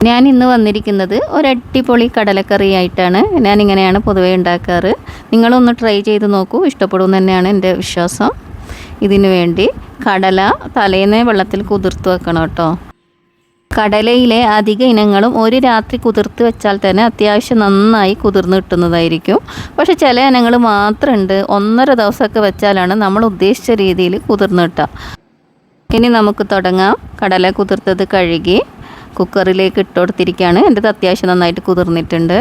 ഞാൻ ഇന്ന് വന്നിരിക്കുന്നത് ഒരു അടിപൊളി കടലക്കറി ആയിട്ടാണ്. ഞാനിങ്ങനെയാണ് പൊതുവേ ഉണ്ടാക്കാറ്. നിങ്ങളൊന്ന് ട്രൈ ചെയ്ത് നോക്കൂ, ഇഷ്ടപ്പെടും തന്നെയാണ് എൻ്റെ വിശ്വാസം. ഇതിനു വേണ്ടി കടല തലേന്ന് വെള്ളത്തിൽ കുതിർത്ത് വെക്കണം കേട്ടോ. കടലയിലെ അധിക ഇനങ്ങളും ഒരു രാത്രി കുതിർത്ത് വെച്ചാൽ തന്നെ അത്യാവശ്യം നന്നായി കുതിർന്ന് കിട്ടുന്നതായിരിക്കും. പക്ഷെ ചില ഇനങ്ങൾ മാത്രമുണ്ട് 1.5 ദിവസമൊക്കെ വെച്ചാലാണ് നമ്മൾ ഉദ്ദേശിച്ച രീതിയിൽ കുതിർന്ന് കിട്ടുക. ഇനി നമുക്ക് തുടങ്ങാം. കടല കുതിർത്തത് കഴുകി കുക്കറിലേക്ക് ഇട്ട് കൊടുത്തിരിക്കുകയാണ്. എൻ്റെ അത്യാവശ്യം നന്നായിട്ട് കുതിർന്നിട്ടുണ്ട്.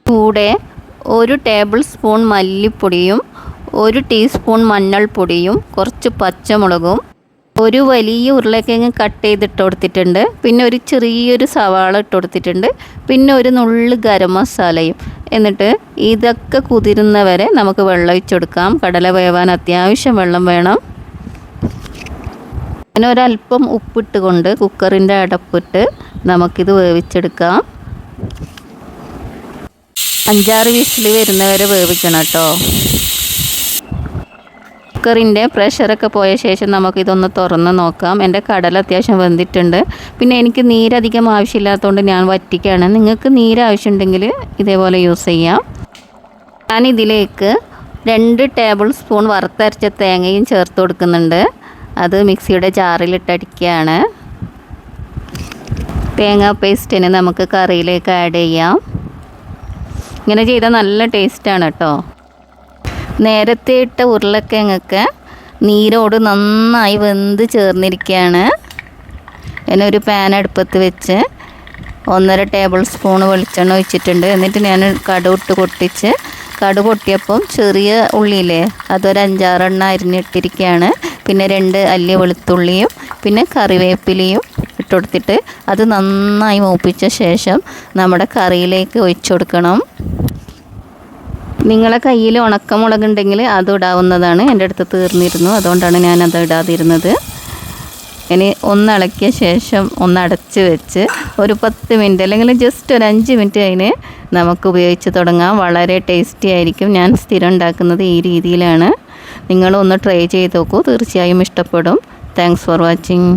കൂടെ 1 ടേബിൾ സ്പൂൺ മല്ലിപ്പൊടിയും 1 ടീസ്പൂൺ മഞ്ഞൾപ്പൊടിയും കുറച്ച് പച്ചമുളകും 1 വലിയ ഉരുളക്കിഴങ്ങ് കട്ട് ചെയ്തിട്ട് കൊടുത്തിട്ടുണ്ട്. പിന്നെ ഒരു ചെറിയൊരു സവാള ഇട്ട് കൊടുത്തിട്ടുണ്ട്. പിന്നെ ഒരു നുള്ള് ഗരം മസാലയും. എന്നിട്ട് ഇതൊക്കെ കുതിരുന്നവരെ നമുക്ക് വെള്ളം ഒഴിച്ചെടുക്കാം. കടല വേവാൻ അത്യാവശ്യം വെള്ളം വേണം. അങ്ങനെ ഒരല്പം ഉപ്പിട്ട് കൊണ്ട് കുക്കറിൻ്റെ അടപ്പിട്ട് നമുക്കിത് വേവിച്ചെടുക്കാം. 5-6 വിസിൽ വരുന്നവരെ വേവിക്കണം കേട്ടോ. കുക്കറിൻ്റെ പ്രഷറൊക്കെ പോയ ശേഷം നമുക്കിതൊന്ന് തുറന്ന് നോക്കാം. എൻ്റെ കടല അത്യാവശ്യം വെന്തിട്ടുണ്ട്. പിന്നെ എനിക്ക് നീരധികം ആവശ്യമില്ലാത്തതുകൊണ്ട് ഞാൻ വറ്റിക്കുകയാണ്. നിങ്ങൾക്ക് നീര് ആവശ്യമുണ്ടെങ്കിൽ ഇതേപോലെ യൂസ് ചെയ്യാം. ഞാനിതിലേക്ക് 2 ടേബിൾ സ്പൂൺ വറുത്തരച്ച തേങ്ങയും ചേർത്ത് കൊടുക്കുന്നുണ്ട്. അത് മിക്സിയുടെ ജാറിലിട്ട് അടിക്കുകയാണ്. തേങ്ങാ പേസ്റ്റിന് നമുക്ക് കറിയിലേക്ക് ആഡ് ചെയ്യാം. ഇങ്ങനെ ചെയ്താൽ നല്ല ടേസ്റ്റാണ് കേട്ടോ. നേരത്തെ ഇട്ട ഉരുളക്കിഴങ്ങൊക്കെ നീരോട് നന്നായി വെന്ത് ചേർന്നിരിക്കുകയാണ്. ഒരു പാൻ അടുപ്പത്ത് വെച്ച് 1.5 ടേബിൾ സ്പൂൺ വെളിച്ചെണ്ണ ഒഴിച്ചിട്ടുണ്ട്. എന്നിട്ട് ഞാൻ കടുക് പൊട്ടിച്ച് കടുക് പൊട്ടിയപ്പം ചെറിയ ഉള്ളിയില്ലേ അതൊരു 5-6 എണ്ണം അരിഞ്ഞിട്ടിരിക്കുകയാണ്. പിന്നെ 2 അല്ലി വെളുത്തുള്ളിയും പിന്നെ കറിവേപ്പിലയും ഇട്ട് കൊടുത്തിട്ട് അത് നന്നായി മൂപ്പിച്ച ശേഷം നമ്മുടെ കറിയിലേക്ക് ഒഴിച്ചു കൊടുക്കണം. നിങ്ങളെ കയ്യിൽ ഉണക്കമുളക് ഉണ്ടെങ്കിൽ അത് ഇടാവുന്നതാണ്. എൻ്റെ അടുത്ത് തീർന്നിരുന്നു, അതുകൊണ്ടാണ് ഞാനത് ഇടാതിരുന്നത്. ഇനി ഒന്ന് ഇളക്കിയ ശേഷം ഒന്ന് അടച്ച് വെച്ച് ഒരു 10 മിനിറ്റ് അല്ലെങ്കിൽ ജസ്റ്റ് ഒരു 5 മിനിറ്റ് അതിന് നമുക്ക് ഉപയോഗിച്ച് തുടങ്ങാം. വളരെ ടേസ്റ്റി ആയിരിക്കും. ഞാൻ സ്ഥിരം ഉണ്ടാക്കുന്നത് ഈ രീതിയിലാണ്. നിങ്ങളൊന്ന് ട്രൈ ചെയ്ത് നോക്കൂ, തീർച്ചയായും ഇഷ്ടപ്പെടും. Thanks for watching.